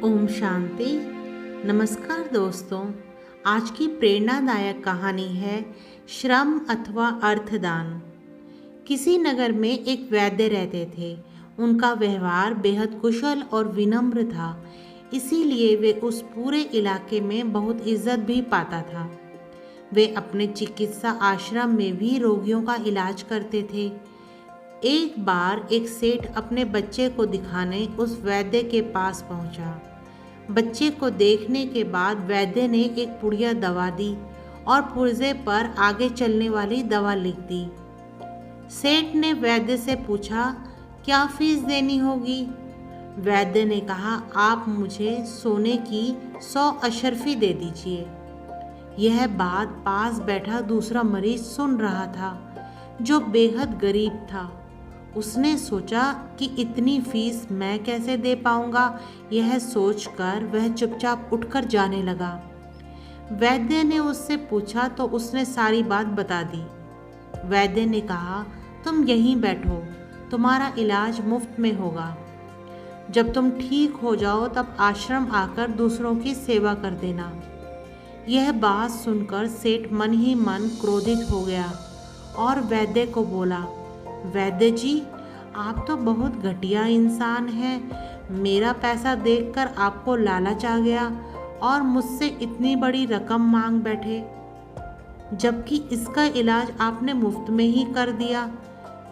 ओम शांति। नमस्कार दोस्तों, आज की प्रेरणादायक कहानी है श्रम अथवा अर्थदान। किसी नगर में एक वैद्य रहते थे। उनका व्यवहार बेहद कुशल और विनम्र था, इसीलिए वे उस पूरे इलाके में बहुत इज्जत भी पाता था। वे अपने चिकित्सा आश्रम में भी रोगियों का इलाज करते थे। एक बार एक सेठ अपने बच्चे को दिखाने उस वैद्य के पास पहुंचा। बच्चे को देखने के बाद वैद्य ने एक पुड़िया दवा दी और पुर्जे पर आगे चलने वाली दवा लिख दी। सेठ ने वैद्य से पूछा, क्या फीस देनी होगी? वैद्य ने कहा, आप मुझे सोने की 100 अशर्फी दे दीजिए। यह बात पास बैठा दूसरा मरीज सुन रहा था, जो बेहद गरीब था। उसने सोचा कि इतनी फीस मैं कैसे दे पाऊंगा। यह सोचकर वह चुपचाप उठकर जाने लगा। वैद्य ने उससे पूछा तो उसने सारी बात बता दी। वैद्य ने कहा, तुम यहीं बैठो, तुम्हारा इलाज मुफ्त में होगा। जब तुम ठीक हो जाओ तब आश्रम आकर दूसरों की सेवा कर देना। यह बात सुनकर सेठ मन ही मन क्रोधित हो गया और वैद्य को बोला, वैद्य जी, आप तो बहुत घटिया इंसान हैं। मेरा पैसा देखकर आपको लालच आ गया और मुझसे इतनी बड़ी रकम मांग बैठे, जबकि इसका इलाज आपने मुफ्त में ही कर दिया।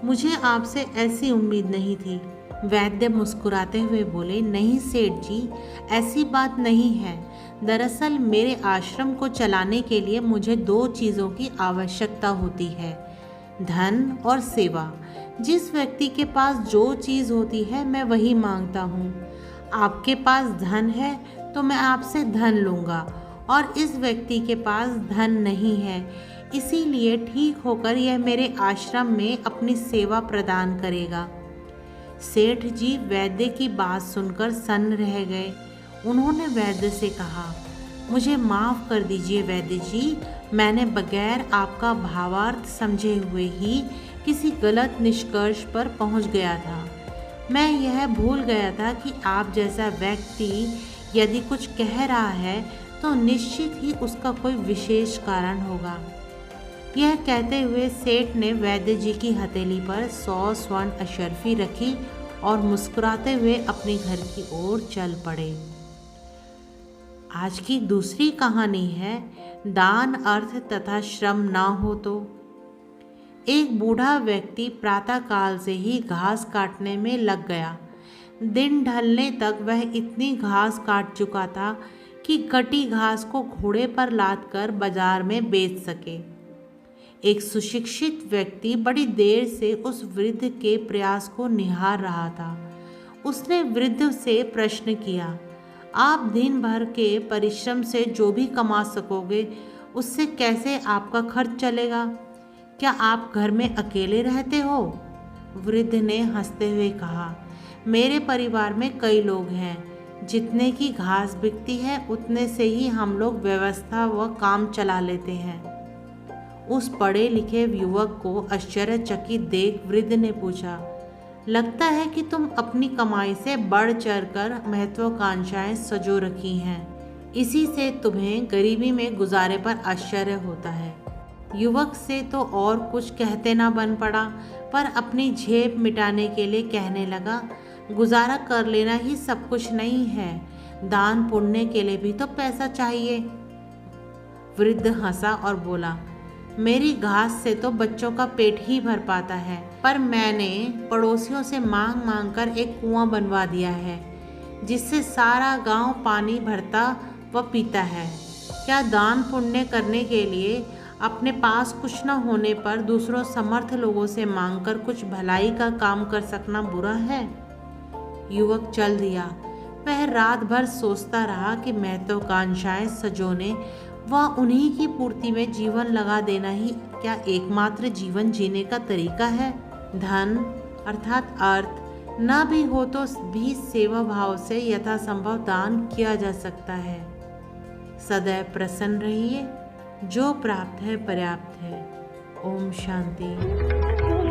मुझे आपसे ऐसी उम्मीद नहीं थी। वैद्य मुस्कुराते हुए बोले, नहीं सेठ जी, ऐसी बात नहीं है। दरअसल मेरे आश्रम को चलाने के लिए मुझे 2 चीज़ों की आवश्यकता होती है, धन और सेवा। जिस व्यक्ति के पास जो चीज़ होती है मैं वही मांगता हूँ। आपके पास धन है तो मैं आपसे धन लूँगा, और इस व्यक्ति के पास धन नहीं है, इसीलिए ठीक होकर यह मेरे आश्रम में अपनी सेवा प्रदान करेगा। सेठ जी वैद्य की बात सुनकर सन्न रह गए। उन्होंने वैद्य से कहा, मुझे माफ़ कर दीजिए वैद्य जी, मैंने बगैर आपका भावार्थ समझे हुए ही किसी गलत निष्कर्ष पर पहुंच गया था। मैं यह भूल गया था कि आप जैसा व्यक्ति यदि कुछ कह रहा है तो निश्चित ही उसका कोई विशेष कारण होगा। यह कहते हुए सेठ ने वैद्य जी की हथेली पर 100 स्वर्ण अशर्फी रखी और मुस्कुराते हुए अपने घर की ओर चल पड़े। आज की दूसरी कहानी है दान अर्थ तथा श्रम ना हो तो। एक बूढ़ा व्यक्ति प्रातःकाल से ही घास काटने में लग गया। दिन ढलने तक वह इतनी घास काट चुका था कि कटी घास को घोड़े पर लादकर बाजार में बेच सके। एक सुशिक्षित व्यक्ति बड़ी देर से उस वृद्ध के प्रयास को निहार रहा था। उसने वृद्ध से प्रश्न किया, आप दिन भर के परिश्रम से जो भी कमा सकोगे उससे कैसे आपका खर्च चलेगा? क्या आप घर में अकेले रहते हो? वृद्ध ने हंसते हुए कहा, मेरे परिवार में कई लोग हैं। जितने की घास बिकती है उतने से ही हम लोग व्यवस्था व काम चला लेते हैं। उस पढ़े लिखे युवक को आश्चर्यचकित देख वृद्ध ने पूछा, लगता है कि तुम अपनी कमाई से बढ़ चढ़ कर महत्वाकांक्षाएं सजो रखी हैं। इसी से तुम्हें गरीबी में गुजारे पर आश्चर्य होता है। युवक से तो और कुछ कहते ना बन पड़ा, पर अपनी झेप मिटाने के लिए कहने लगा, गुजारा कर लेना ही सब कुछ नहीं है, दान पुण्य के लिए भी तो पैसा चाहिए। वृद्ध हंसा और बोला, मेरी घास से तो बच्चों का पेट ही भर पाता है, पर मैंने पड़ोसियों से मांग मांग कर एक कुआं बनवा दिया है, जिससे सारा गांव पानी भरता व पीता है। क्या दान पुण्य करने के लिए अपने पास कुछ न होने पर दूसरों समर्थ लोगों से मांगकर कुछ भलाई का काम कर सकना बुरा है? युवक चल दिया। वह रात भर सोचता रहा कि महत्वाकांक्षाएं सजोने व उन्हीं की पूर्ति में जीवन लगा देना ही क्या एकमात्र जीवन जीने का तरीका है? धन अर्थात अर्थ न भी हो तो भी सेवा भाव से यथासंभव दान किया जा सकता है। सदैव प्रसन्न रहिए, जो प्राप्त है पर्याप्त है। ओम शांति।